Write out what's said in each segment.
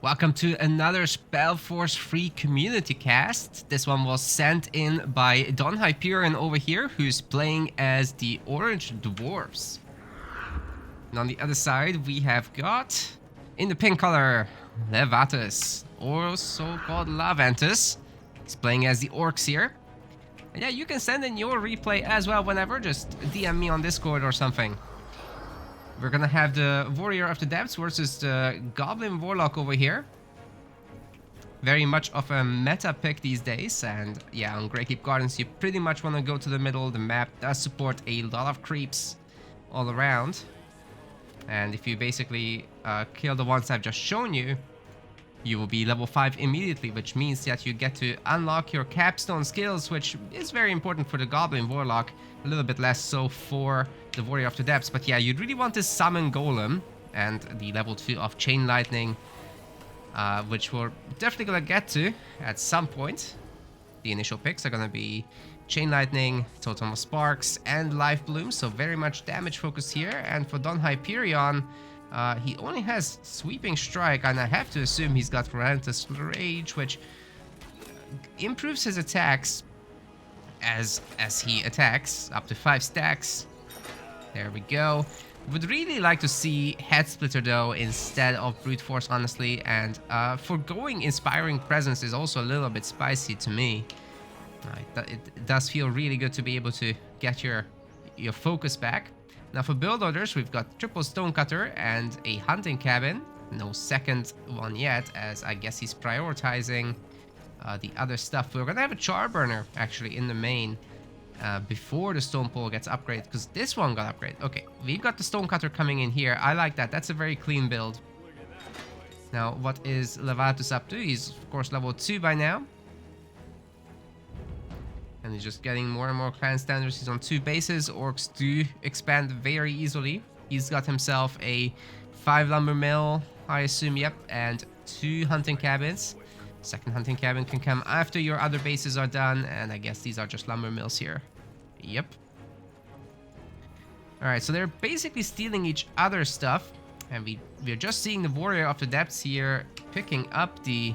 Welcome to another SpellForce free community cast. This one was sent in by Don Hyperion over here, who's playing as the Orange Dwarfs. And on the other side, we have got, in the pink color, Levatus, or so-called Laventus. He's playing as the Orcs here. And yeah, you can send in your replay as well whenever, just DM me on Discord or something. We're gonna have the Warrior of the Depths versus the Goblin Warlock over here. Very much of a meta pick these days, and yeah, on Greykeep Gardens you pretty much want to go to the middle. The map does support a lot of creeps all around. And if you basically kill the ones I've just shown you, you will be level 5 immediately, which means that you get to unlock your capstone skills, which is very important for the Goblin Warlock, a little bit less so for the Warrior of the Depths. But yeah, you'd really want to summon Golem and the level 2 of Chain Lightning, which we're definitely gonna get to at some point. The initial picks are gonna be Chain Lightning, Totem of Sparks, and Life Bloom, so very much damage focused here. And for Don Hyperion, he only has Sweeping Strike, and I have to assume he's got Relentless Rage, which improves his attacks as he attacks, up to 5 stacks. There we go. Would really like to see Head Splitter though instead of Brute Force, honestly, and foregoing Inspiring Presence is also a little bit spicy to me. It does feel really good to be able to get your focus back. Now for build orders, we've got triple Stonecutter and a Hunting Cabin. No second one yet, as I guess he's prioritizing the other stuff. We're gonna have a Charburner actually in the main before the Stone Pole gets upgraded, because this one got upgraded. Okay, we've got the Stonecutter coming in here. I like that. That's a very clean build. Now, what is Levatus up to? He's of course level 2 by now. And he's just getting more and more clan standards. He's on 2 bases. Orcs do expand very easily. He's got himself a 5 lumber mill, I assume, yep, and 2 hunting cabins. Second hunting cabin can come after your other bases are done, and I guess these are just lumber mills here. Yep. Alright, so they're basically stealing each other's stuff, and we're just seeing the Warrior of the Depths here picking up the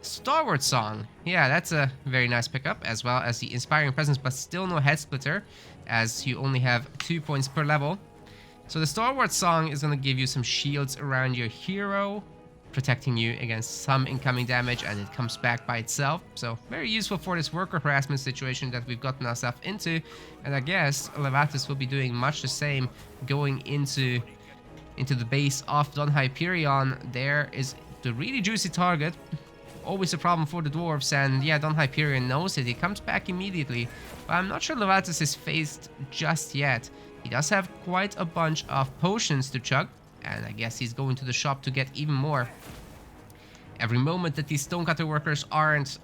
Starward Song. Yeah, that's a very nice pickup, as well as the Inspiring Presence, but still no Head Splitter, as you only have 2 points per level. So the Starward Song is going to give you some shields around your hero, protecting you against some incoming damage, and it comes back by itself. So very useful for this worker harassment situation that we've gotten ourselves into. And I guess Levatus will be doing much the same going into the base of Don Hyperion. There is the really juicy target. Always a problem for the dwarves, and yeah, Don Hyperion knows it. He comes back immediately, but I'm not sure Levatus is phased just yet. He does have quite a bunch of potions to chug, and I guess he's going to the shop to get even more. Every moment that these Stonecutter workers aren't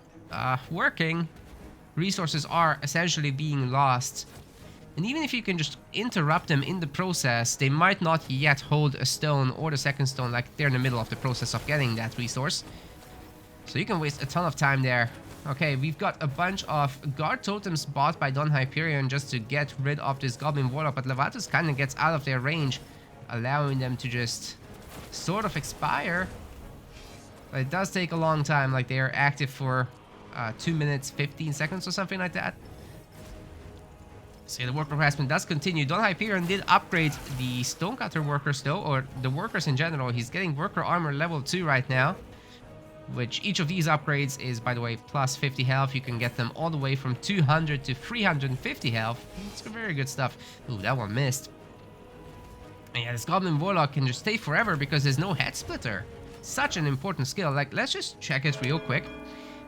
working, resources are essentially being lost. And even if you can just interrupt them in the process, they might not yet hold a stone or the second stone, like they're in the middle of the process of getting that resource. So you can waste a ton of time there. Okay, we've got a bunch of guard totems bought by Don Hyperion just to get rid of this Goblin Warlock, but Levatus kind of gets out of their range, allowing them to just sort of expire. But it does take a long time, like they are active for 2 minutes 15 seconds or something like that. So the worker harassment does continue. Don Hyperion did upgrade the Stonecutter workers though, or the workers in general. He's getting worker armor level 2 right now, which each of these upgrades is, by the way, plus 50 health. You can get them all the way from 200 to 350 health. It's very good stuff. Ooh, that one missed. And yeah, this Goblin Warlock can just stay forever because there's no Head Splitter. Such an important skill. Like, let's just check it real quick.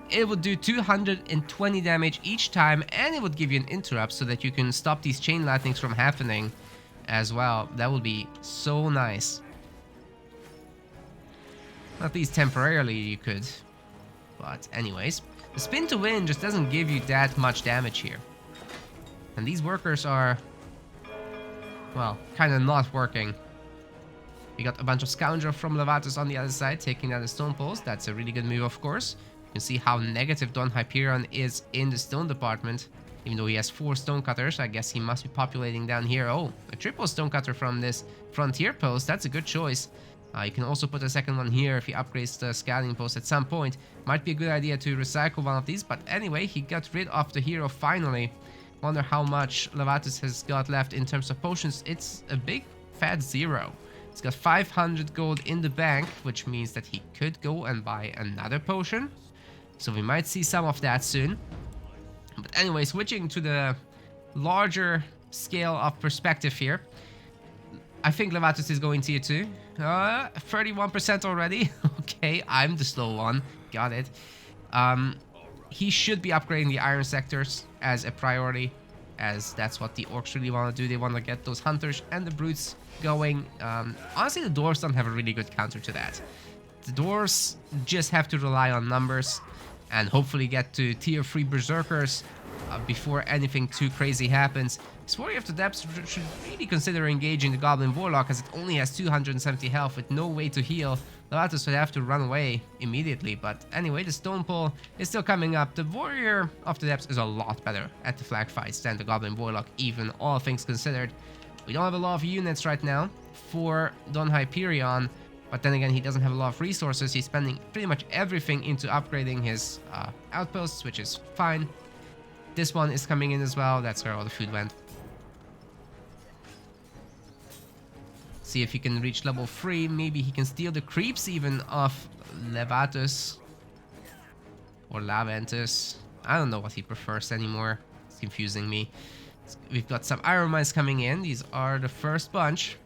It would do 220 damage each time, and it would give you an interrupt so that you can stop these Chain Lightnings from happening as well. That would be so nice. At least temporarily you could. But anyways, the Spin to Win just doesn't give you that much damage here. And these workers are, well, kind of not working. We got a bunch of Scoundrel from Levatus on the other side, taking down the Stone Poles. That's a really good move, of course. You can see how negative Don Hyperion is in the stone department. Even though he has 4 Stonecutters, I guess he must be populating down here. Oh, a triple Stonecutter from this Frontier post. That's a good choice. You can also put a second one here if he upgrades the scouting post at some point. Might be a good idea to recycle one of these, but anyway, he got rid of the hero finally. Wonder how much Levatus has got left in terms of potions. It's a big fat 0. He's got 500 gold in the bank, which means that he could go and buy another potion. So we might see some of that soon. But anyway, switching to the larger scale of perspective here. I think Levatus is going tier 2. 31% already. Okay, I'm the slow one. Got it. He should be upgrading the iron sectors as a priority, as that's what the orcs really want to do. They want to get those hunters and the brutes going. Honestly, the dwarves don't have a really good counter to that. The dwarves just have to rely on numbers and hopefully get to tier 3 berserkers before anything too crazy happens. This Warrior of the Depths should really consider engaging the Goblin Warlock, as it only has 270 health with no way to heal. Levatus would have to run away immediately, but anyway, the Stone Pole is still coming up. The Warrior of the Depths is a lot better at the flag fights than the Goblin Warlock, even all things considered. We don't have a lot of units right now for Don Hyperion, but then again, he doesn't have a lot of resources. He's spending pretty much everything into upgrading his outposts, which is fine. This one is coming in as well. That's where all the food went. See if he can reach level 3. Maybe he can steal the creeps even of Levatus or Laventus. I don't know what he prefers anymore. It's confusing me. We've got some iron mines coming in. These are the first bunch.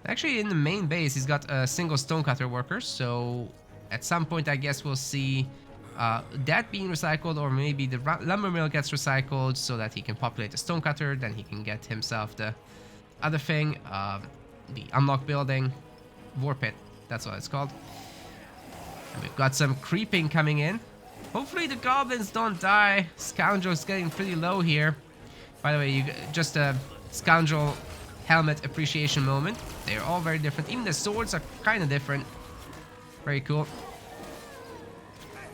Actually, in the main base, he's got a single stonecutter worker. So at some point, I guess we'll see that being recycled, or maybe the lumber mill gets recycled so that he can populate the stonecutter. Then he can get himself the other thing, the unlock building, war pit. That's what it's called. And we've got some creeping coming in. Hopefully the goblins don't die. Scoundrel's getting pretty low here. By the way, just a scoundrel helmet appreciation moment. They're all very different. Even the swords are kind of different. Very cool.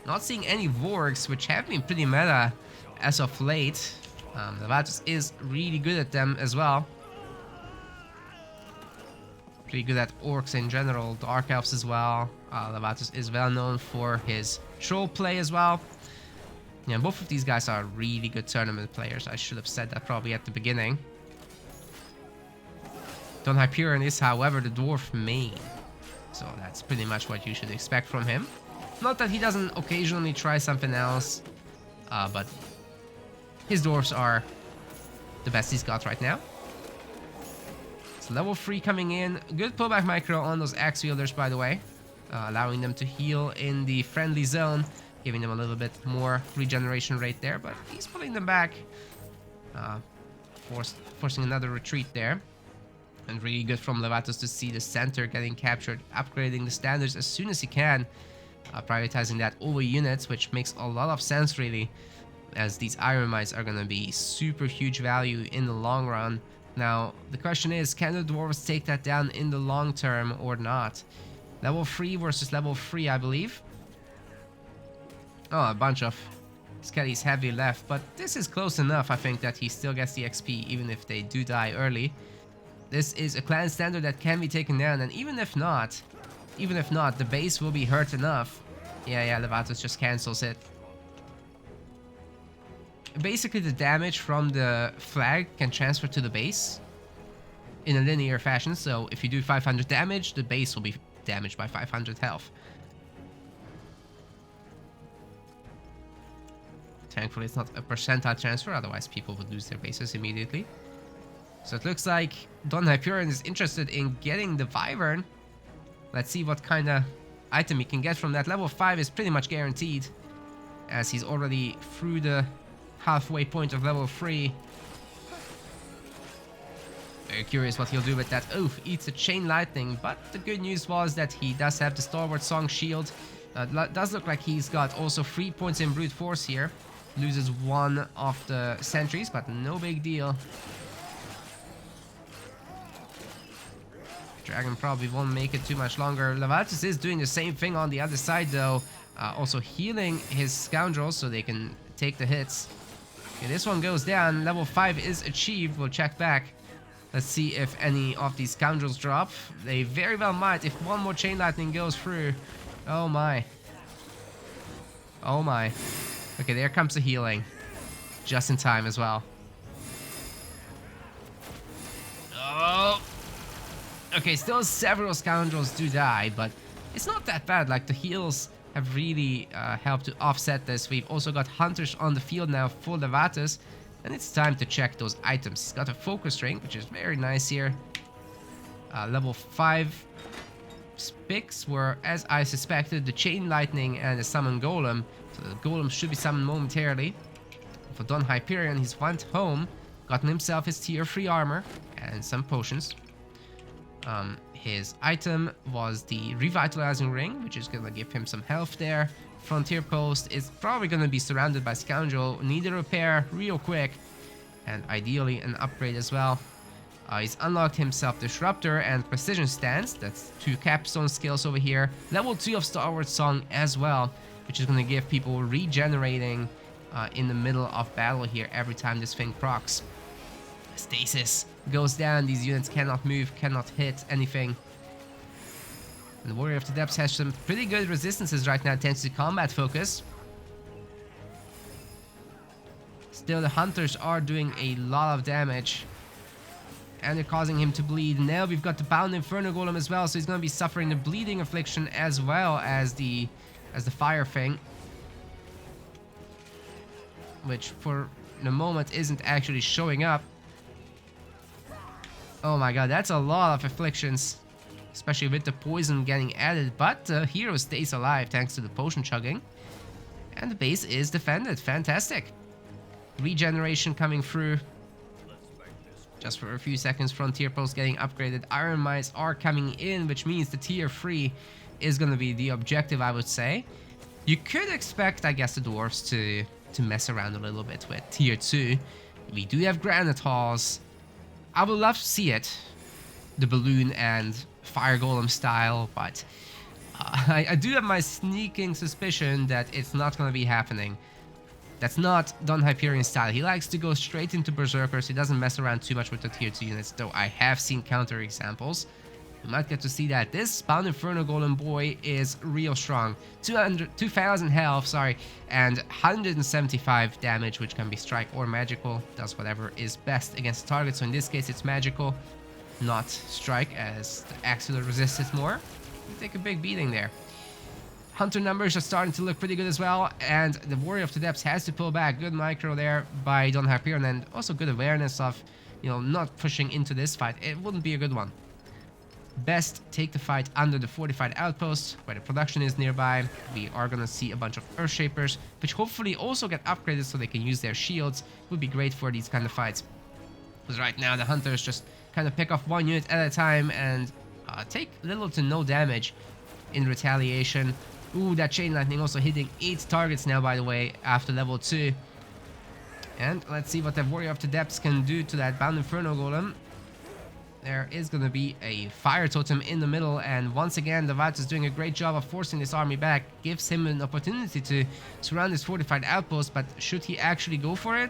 Not seeing any Vorgs, which have been pretty meta as of late. Levatus is really good at them as well. Pretty good at orcs in general, dark elves as well. Levatus is well known for his troll play as well. Yeah, both of these guys are really good tournament players. I should have said that probably at the beginning. Don Hyperion is, however, the dwarf main. So that's pretty much what you should expect from him. Not that he doesn't occasionally try something else, but his dwarves are the best he's got right now. So level 3 coming in. Good pullback micro on those axe wielders, by the way. Allowing them to heal in the friendly zone, giving them a little bit more regeneration rate there, but he's pulling them back. Forcing another retreat there. And really good from Levatus to see the center getting captured, upgrading the standards as soon as he can. Prioritizing that over units, which makes a lot of sense really, as these iron mines are going to be super huge value in the long run. Now, the question is, can the dwarves take that down in the long term or not? Level 3 versus level 3, I believe. Oh, a bunch of skellies heavy left, but this is close enough, I think, that he still gets the XP, even if they do die early. This is a clan standard that can be taken down, and even if not, the base will be hurt enough. Yeah, Levatus just cancels it. Basically, the damage from the flag can transfer to the base in a linear fashion, so if you do 500 damage, the base will be damaged by 500 health. Thankfully, it's not a percentile transfer, otherwise people would lose their bases immediately. So it looks like Don Hyperion is interested in getting the Wyvern. Let's see what kind of item he can get from that. Level 5 is pretty much guaranteed, as he's already through the halfway point of level 3. Very curious what he'll do with that. Oh, eats a chain lightning, but the good news was that he does have the Stalwart Song shield. Does look like he's got also 3 points in brute force here. Loses one of the sentries, but no big deal. Dragon probably won't make it too much longer. Levatus is doing the same thing on the other side though. Also healing his scoundrels so they can take the hits. Okay, this one goes down. Level 5 is achieved. We'll check back. Let's see if any of these scoundrels drop. They very well might if one more chain lightning goes through. Oh my. Oh my. Okay, there comes the healing. Just in time as well. Oh. Okay, still several scoundrels do die, but it's not that bad. Like, the heals have really helped to offset this. We've also got hunters on the field now for Levatus, and it's time to check those items. He's got a focus ring, which is very nice here. Level 5 picks were, as I suspected, the chain lightning and the summon golem. So the golem should be summoned momentarily. For Don Hyperion, he's went home, gotten himself his tier 3 armor and some potions. His item was the revitalizing ring, which is gonna give him some health there. Frontier post is probably gonna be surrounded by scoundrel, need a repair real quick, and ideally an upgrade as well. He's unlocked himself Disruptor and Precision Stance. That's 2 capstone skills over here. Level 2 of Stalwart Song as well, which is gonna give people regenerating in the middle of battle here every time this thing procs. Stasis goes down. These units cannot move, cannot hit anything. And the Warrior of the Depths has some pretty good resistances right now thanks to combat focus. Still, the hunters are doing a lot of damage, and they're causing him to bleed. Now we've got the Bound Inferno Golem as well, so he's going to be suffering the bleeding affliction as well as the fire thing, which for the moment isn't actually showing up. Oh my god, that's a lot of afflictions, especially with the poison getting added, but the hero stays alive thanks to the potion chugging, and the base is defended. Fantastic. Regeneration coming through just for a few seconds. Frontier post getting upgraded. Iron Mice are coming in, which means the tier 3 is going to be the objective, I would say. You could expect, I guess, the dwarves to mess around a little bit with tier 2. We do have granite halls. I would love to see it, the balloon and fire golem style, but I do have my sneaking suspicion that it's not going to be happening. That's not Don Hyperion's style. He likes to go straight into berserkers. He doesn't mess around too much with the tier 2 units, though I have seen counter examples. You might get to see that. This Bound Inferno Golem boy is real strong. 2,000 health, and 175 damage, which can be strike or magical. Does whatever is best against the target. So in this case, it's magical, not strike, as the Axeler resists it more. You take a big beating there. Hunter numbers are starting to look pretty good as well, and the Warrior of the Depths has to pull back. Good micro there by Don Hyperion, and also good awareness of, not pushing into this fight. It wouldn't be a good one. Best take the fight under the fortified outpost where the production is nearby. We are gonna see a bunch of Earthshapers, which hopefully also get upgraded so they can use their shields. Would be great for these kind of fights, because right now the hunters just kind of pick off one unit at a time and take little to no damage in retaliation. Ooh, that chain lightning also hitting 8 targets now, by the way, after level 2. And let's see what the Warrior of the Depths can do to that Bound Inferno Golem. There is going to be a fire totem in the middle, and once again the Levatus is doing a great job of forcing this army back. Gives him an opportunity to surround his fortified outpost, but should he actually go for it?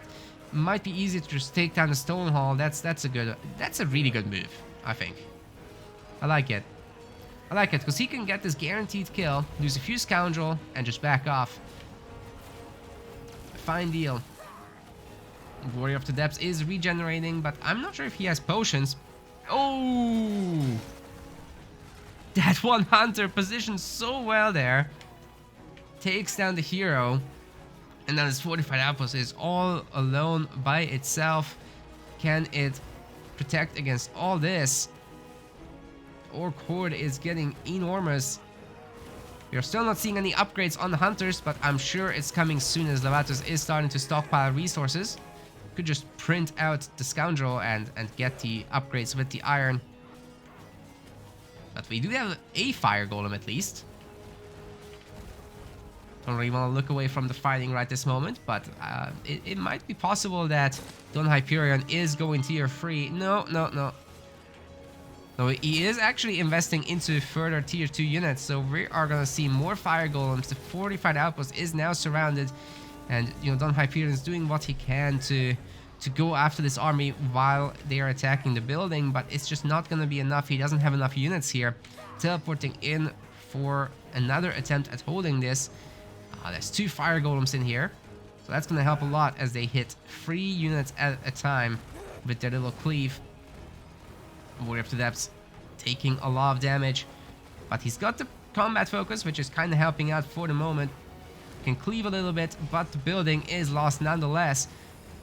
Might be easy to just take down the stone hall. That's a really good move, I think. I like it. I like it because he can get this guaranteed kill, lose a few scoundrel, and just back off. Fine deal. Warrior of the Depths is regenerating, but I'm not sure if he has potions. Oh! That one hunter positioned so well there. Takes down the hero. And now this fortified outpost is all alone by itself. Can it protect against all this? Orc horde is getting enormous. We are still not seeing any upgrades on the hunters, but I'm sure it's coming soon as Levatus is starting to stockpile resources. Could just print out the scoundrel and get the upgrades with the iron. But we do have a fire golem at least. Don't really want to look away from the fighting right this moment, but it might be possible that Don Hyperion is going tier 3. No. No, he is actually investing into further tier 2 units, so we are going to see more fire golems. The fortified outpost is now surrounded, and Don Hyperion is doing what he can to to go after this army while they are attacking the building, but it's just not going to be enough. He doesn't have enough units here. Teleporting in for another attempt at holding this. There's 2 Fire Golems in here, so that's going to help a lot as they hit 3 units at a time with their little cleave. Warrior of the Depths taking a lot of damage, but he's got the combat focus, which is kind of helping out for the moment. Can cleave a little bit, but the building is lost nonetheless.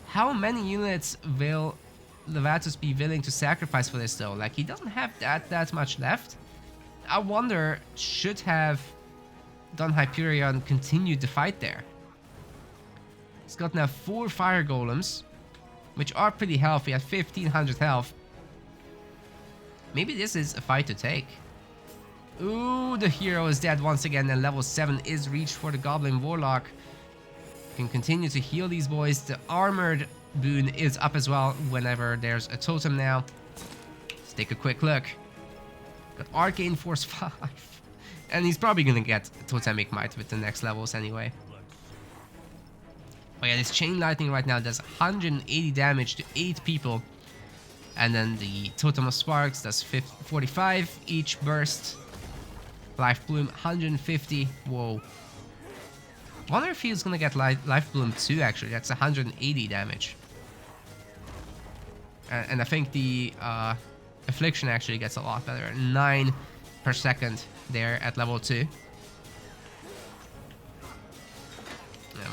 How many units will Levatus be willing to sacrifice for this though? Like, he doesn't have that much left. I wonder, should have Don Hyperion continued the fight there. He's got now 4 Fire Golems, which are pretty healthy at 1500 health. Maybe this is a fight to take. Ooh, the hero is dead once again, and level 7 is reached for the Goblin Warlock. Can continue to heal these boys. The armored boon is up as well whenever there's a totem now. Let's take a quick look. Got Arcane Force 5. And he's probably gonna get Totemic Might with the next levels anyway. Oh yeah, this Chain Lightning right now does 180 damage to 8 people. And then the Totem of Sparks does 45 each burst. Life Bloom 150. Whoa. Wonder if he's gonna get Life Bloom 2 actually. That's 180 damage. And I think the Affliction actually gets a lot better. 9 per second there at level 2. And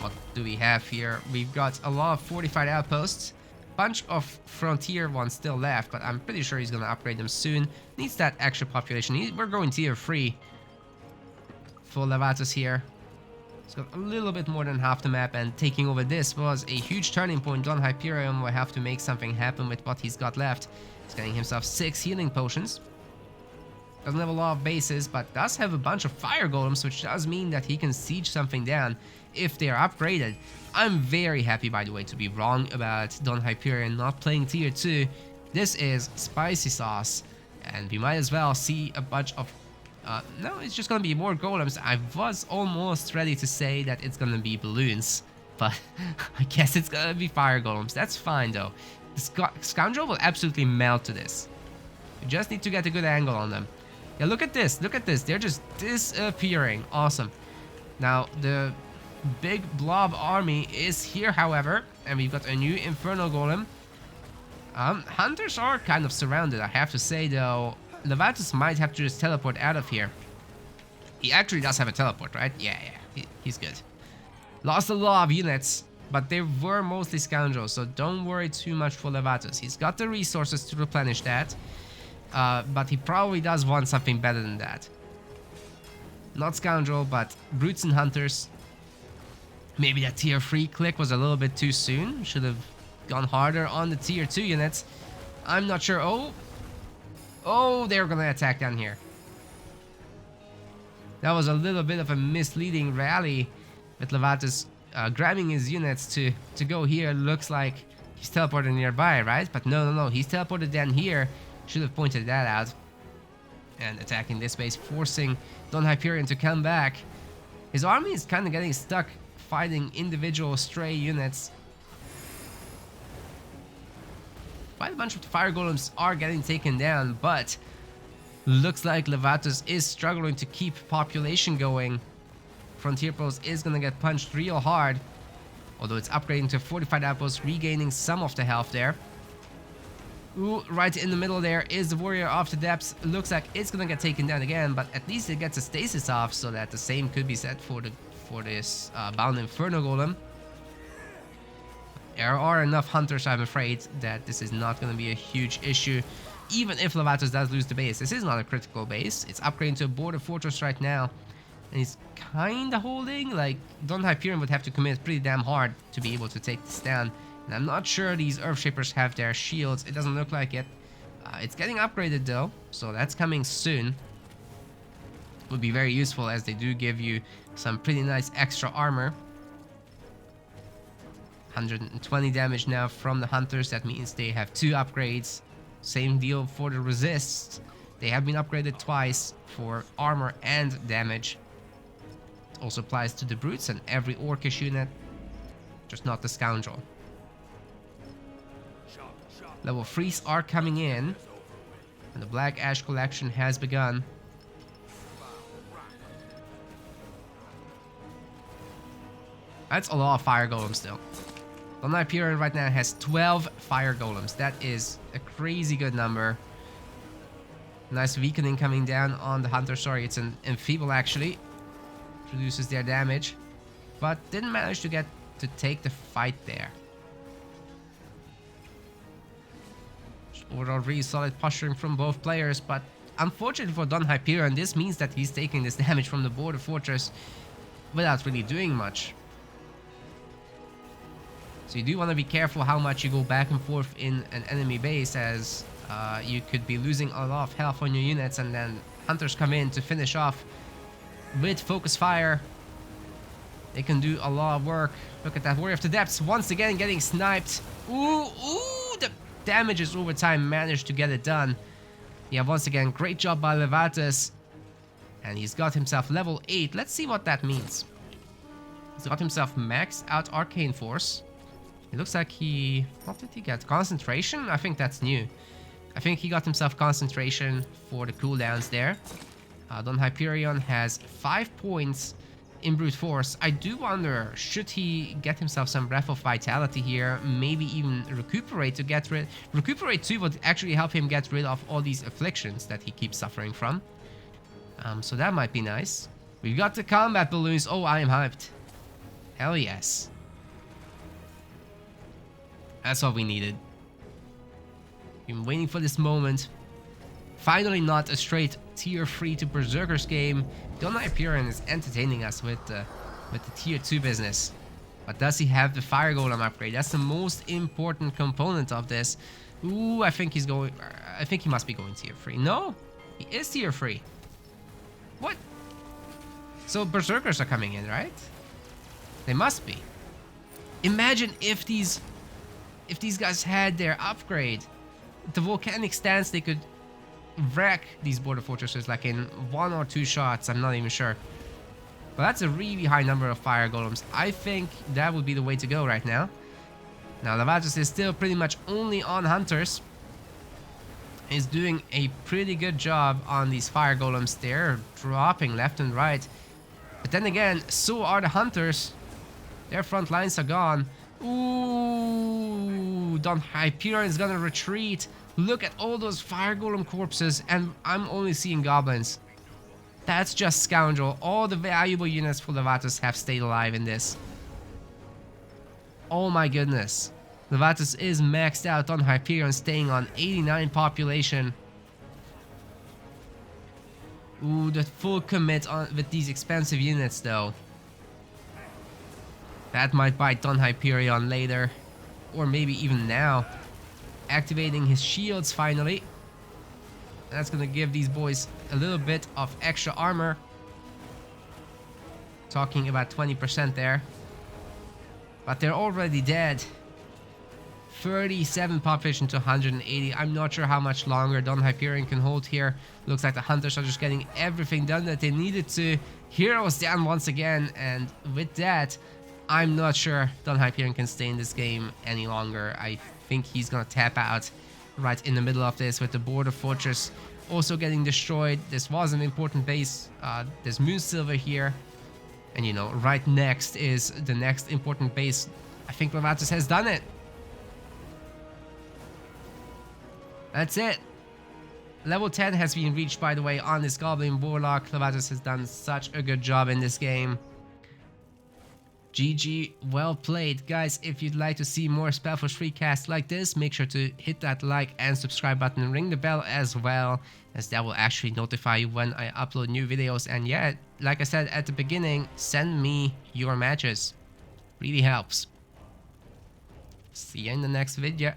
what do we have here? We've got a lot of fortified outposts. Bunch of frontier ones still left, but I'm pretty sure he's gonna upgrade them soon. Needs that extra population. We're going tier 3 for Levatus here. It's got a little bit more than half the map, and taking over this was a huge turning point. Don Hyperion will have to make something happen with what he's got left. He's getting himself 6 healing potions. Doesn't have a lot of bases, but does have a bunch of Fire Golems, which does mean that he can siege something down if they are upgraded. I'm very happy, by the way, to be wrong about Don Hyperion not playing tier 2. This is spicy sauce, and we might as well see a bunch of... no, it's just gonna be more golems. I was almost ready to say that it's gonna be balloons, but I guess it's gonna be Fire Golems. That's fine, though. The Scoundrel will absolutely melt to this. You just need to get a good angle on them. Yeah, look at this. Look at this. They're just disappearing. Awesome. Now, the big blob army is here, however, and we've got a new Infernal Golem. Hunters are kind of surrounded, I have to say, though. Levatus might have to just teleport out of here. He actually does have a teleport, right? Yeah, he's good. Lost a lot of units, but they were mostly Scoundrels, so don't worry too much for Levatus. He's got the resources to replenish that, but he probably does want something better than that. Not Scoundrel, but Brutes and Hunters. Maybe that tier 3 click was a little bit too soon. Should have gone harder on the tier 2 units. I'm not sure. Oh, they're gonna attack down here. That was a little bit of a misleading rally with Levatus grabbing his units to go here. Looks like he's teleported nearby, right? But no, he's teleported down here. Should have pointed that out. And attacking this base, forcing Don Hyperion to come back. His army is kind of getting stuck fighting individual stray units. Quite a bunch of Fire Golems are getting taken down, but looks like Levatus is struggling to keep population going. Frontier Post is gonna get punched real hard, although it's upgrading to fortified outpost, regaining some of the health there. Ooh, right in the middle there is the Warrior of the Depths. Looks like it's gonna get taken down again, but at least it gets a stasis off, so that the same could be said for this bound Inferno Golem. There are enough Hunters, I'm afraid, that this is not going to be a huge issue, even if Levatus does lose the base. This is not a critical base. It's upgrading to a border fortress right now, and he's kind of holding. Like, Don Hyperion would have to commit pretty damn hard to be able to take this down, and I'm not sure these Earthshapers have their shields. It doesn't look like it. It's getting upgraded though, so that's coming soon. Would be very useful, as they do give you some pretty nice extra armor. 120 damage now from the Hunters. That means they have 2 upgrades. Same deal for the Resists. They have been upgraded twice for armor and damage. It also applies to the Brutes and every Orcish unit, just not the Scoundrel. Level 3s are coming in. And the Black Ash collection has begun. That's a lot of Fire Golems still. Don Hyperion right now has 12 Fire Golems. That is a crazy good number. Nice weakening coming down on the Hunter. Sorry, it's an Enfeeble actually. Reduces their damage. But didn't manage to get to take the fight there. Overall really solid posturing from both players, but unfortunately for Don Hyperion, this means that he's taking this damage from the border fortress without really doing much. So you do want to be careful how much you go back and forth in an enemy base, as you could be losing a lot of health on your units, and then hunters come in to finish off with focus fire. They can do a lot of work. Look at that Warrior of the Depths once again getting sniped. Ooh, the damages over time managed to get it done. Yeah, once again, great job by Levatus. And he's got himself level 8. Let's see what that means. He's got himself maxed out Arcane Force. It looks like he... What did he get? Concentration? I think that's new. I think he got himself concentration for the cooldowns there. Don Hyperion has 5 points in brute force. I do wonder, should he get himself some Breath of Vitality here? Maybe even recuperate to get rid... Recuperate 2 would actually help him get rid of all these afflictions that he keeps suffering from. So that might be nice. We've got the combat balloons. Oh, I am hyped. Hell yes. That's what we needed. Been waiting for this moment. Finally not a straight tier 3 to Berserkers game. Don Hyperion is entertaining us with the tier 2 business. But does he have the Fire Golem upgrade? That's the most important component of this. Ooh, I think he's going... I think he must be going tier 3. No, he is tier 3. What? So Berserkers are coming in, right? They must be. Imagine if these guys had their upgrade. The volcanic stance, they could wreck these border fortresses like in 1 or 2 shots. I'm not even sure. But that's a really high number of Fire Golems. I think that would be the way to go right now. Now Levatus is still pretty much only on Hunters. He's doing a pretty good job on these Fire Golems. They're dropping left and right. But then again, so are the Hunters. Their front lines are gone. Ooh, Don Hyperion is gonna retreat. Look at all those Fire Golem corpses, and I'm only seeing goblins. That's just scoundrel. All the valuable units for Levatus have stayed alive in this. Oh my goodness. Levatus is maxed out. Don Hyperion staying on 89 population. Ooh, the full commit on with these expensive units though. That might bite Don Hyperion later. Or maybe even now. Activating his shields finally. That's gonna give these boys a little bit of extra armor. Talking about 20% there. But they're already dead. 37 population to 180. I'm not sure how much longer Don Hyperion can hold here. Looks like the Hunters are just getting everything done that they needed to. Heroes down once again, and with that, I'm not sure Don Hyperion can stay in this game any longer. I think he's gonna tap out right in the middle of this, with the border fortress also getting destroyed. This was an important base. There's Moonsilver here, and you know, right next is the next important base. I think Levatus has done it. That's it. Level 10 has been reached, by the way, on this Goblin Warlock. Levatus has done such a good job in this game. GG, well played. Guys, if you'd like to see more SpellForce free casts like this, make sure to hit that like and subscribe button and ring the bell as well, as that will actually notify you when I upload new videos. And yeah, like I said at the beginning, send me your matches. Really helps. See you in the next video.